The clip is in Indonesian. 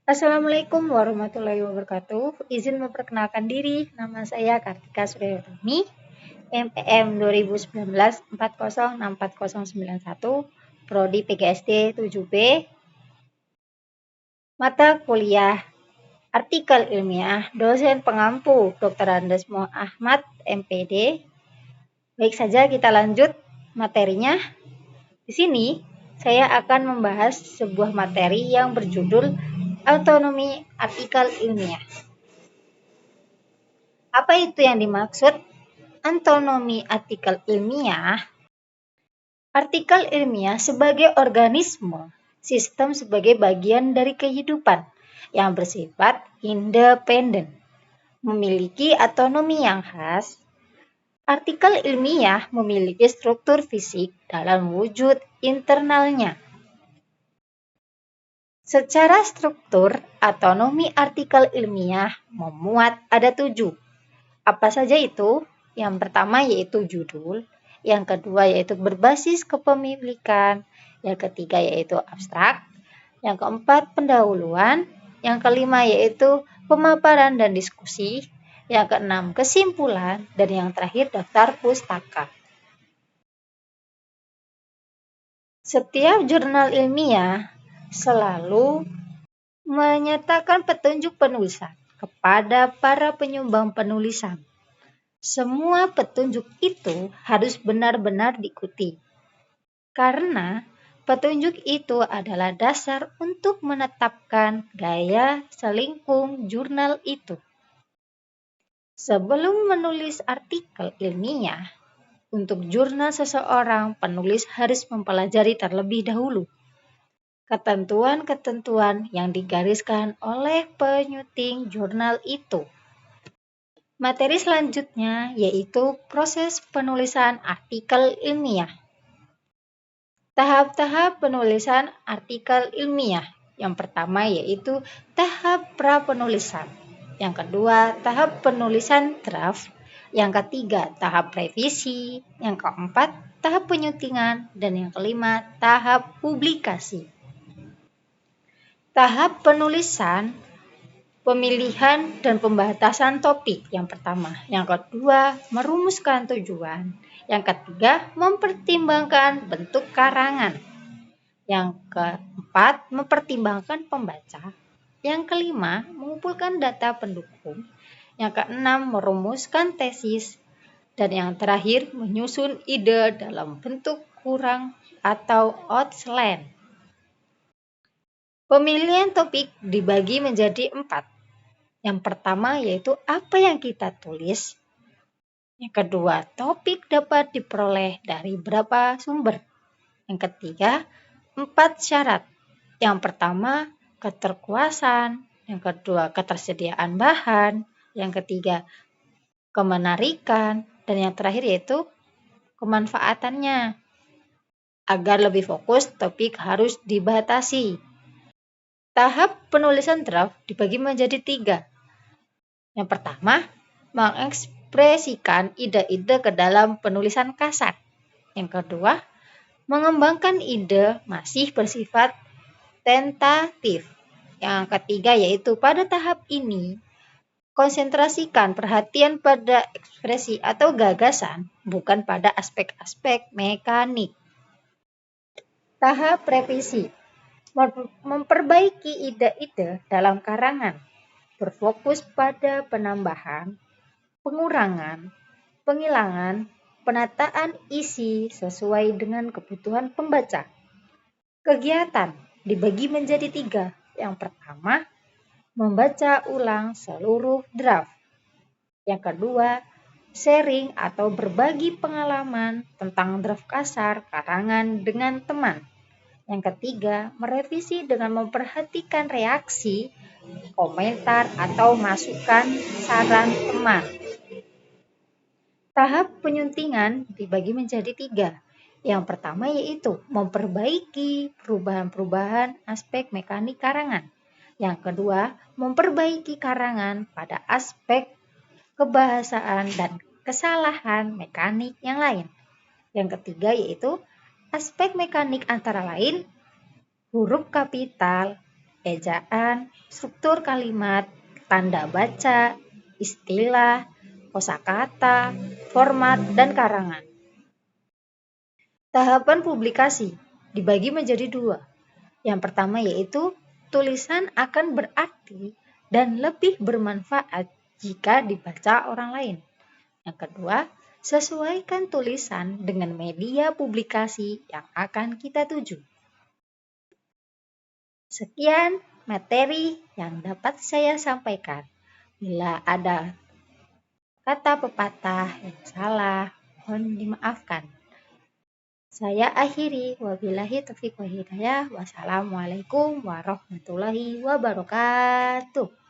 Assalamualaikum warahmatullahi wabarakatuh. Izin memperkenalkan diri, nama saya Kartika Suryatmi, NPM 2019 406491, Prodi PGSD 7B, mata kuliah Artikel Ilmiah, dosen pengampu Dr. Andes Ahmad, MPD. Baik saja, kita lanjut materinya. Di sini saya akan membahas sebuah materi yang berjudul Autonomi Artikel Ilmiah. Apa itu yang dimaksud autonomi artikel ilmiah? Artikel ilmiah sebagai organisme, sistem sebagai bagian dari kehidupan yang bersifat independen, memiliki otonomi yang khas. Artikel ilmiah memiliki struktur fisik dalam wujud internalnya. Secara struktur, otonomi artikel ilmiah memuat ada 7. Apa saja itu? Yang pertama yaitu judul, yang kedua yaitu berbasis kepemilikan, yang ketiga yaitu abstrak, yang keempat pendahuluan, yang kelima yaitu pemaparan dan diskusi, yang keenam kesimpulan, dan yang terakhir daftar pustaka. Setiap jurnal ilmiah selalu menyatakan petunjuk penulisan kepada para penyumbang penulisan. Semua petunjuk itu harus benar-benar diikuti, karena petunjuk itu adalah dasar untuk menetapkan gaya selingkung jurnal itu. Sebelum menulis artikel ilmiah, untuk jurnal seseorang, penulis harus mempelajari terlebih dahulu ketentuan-ketentuan yang digariskan oleh penyuting jurnal itu. Materi selanjutnya yaitu proses penulisan artikel ilmiah. Tahap-tahap penulisan artikel ilmiah. Yang pertama yaitu tahap pra-penulisan. Yang kedua, tahap penulisan draft. Yang ketiga, tahap revisi. Yang keempat, tahap penyutingan. Dan yang kelima, tahap publikasi. Tahap penulisan, pemilihan dan pembatasan topik yang pertama. Yang kedua, merumuskan tujuan. Yang ketiga, mempertimbangkan bentuk karangan. Yang keempat, mempertimbangkan pembaca. Yang kelima, mengumpulkan data pendukung. Yang keenam, merumuskan tesis. Dan yang terakhir, menyusun ide dalam bentuk kurang atau outline. Pemilihan topik dibagi menjadi 4. Yang pertama yaitu apa yang kita tulis. Yang kedua, topik dapat diperoleh dari berapa sumber. Yang ketiga, 4 syarat. Yang pertama, keterkuasaan. Yang kedua, ketersediaan bahan. Yang ketiga, kemenarikan. Dan yang terakhir yaitu kemanfaatannya. Agar lebih fokus, topik harus dibatasi. Tahap penulisan draft dibagi menjadi 3. Yang pertama, mengekspresikan ide-ide ke dalam penulisan kasar. Yang kedua, mengembangkan ide masih bersifat tentatif. Yang ketiga yaitu pada tahap ini, konsentrasikan perhatian pada ekspresi atau gagasan, bukan pada aspek-aspek mekanik. Tahap revisi, memperbaiki ide-ide dalam karangan, berfokus pada penambahan, pengurangan, penghilangan, penataan isi sesuai dengan kebutuhan pembaca. Kegiatan dibagi menjadi 3. Yang pertama, membaca ulang seluruh draft. Yang kedua, sharing atau berbagi pengalaman tentang draft kasar karangan dengan teman. Yang ketiga, merevisi dengan memperhatikan reaksi, komentar, atau masukan saran teman. Tahap penyuntingan dibagi menjadi 3. Yang pertama yaitu memperbaiki perubahan-perubahan aspek mekanik karangan. Yang kedua, memperbaiki karangan pada aspek kebahasaan dan kesalahan mekanik yang lain. Yang ketiga yaitu aspek mekanik antara lain huruf kapital, ejaan, struktur kalimat, tanda baca, istilah, kosakata, format, dan karangan. Tahapan publikasi dibagi menjadi dua. Yang pertama yaitu tulisan akan berarti dan lebih bermanfaat jika dibaca orang lain. Yang kedua, sesuaikan tulisan dengan media publikasi yang akan kita tuju. Sekian materi yang dapat saya sampaikan. Bila ada kata pepatah yang salah, mohon dimaafkan. Saya akhiri, wabillahi taufiq wal hidayah. Wassalamualaikum warahmatullahi wabarakatuh.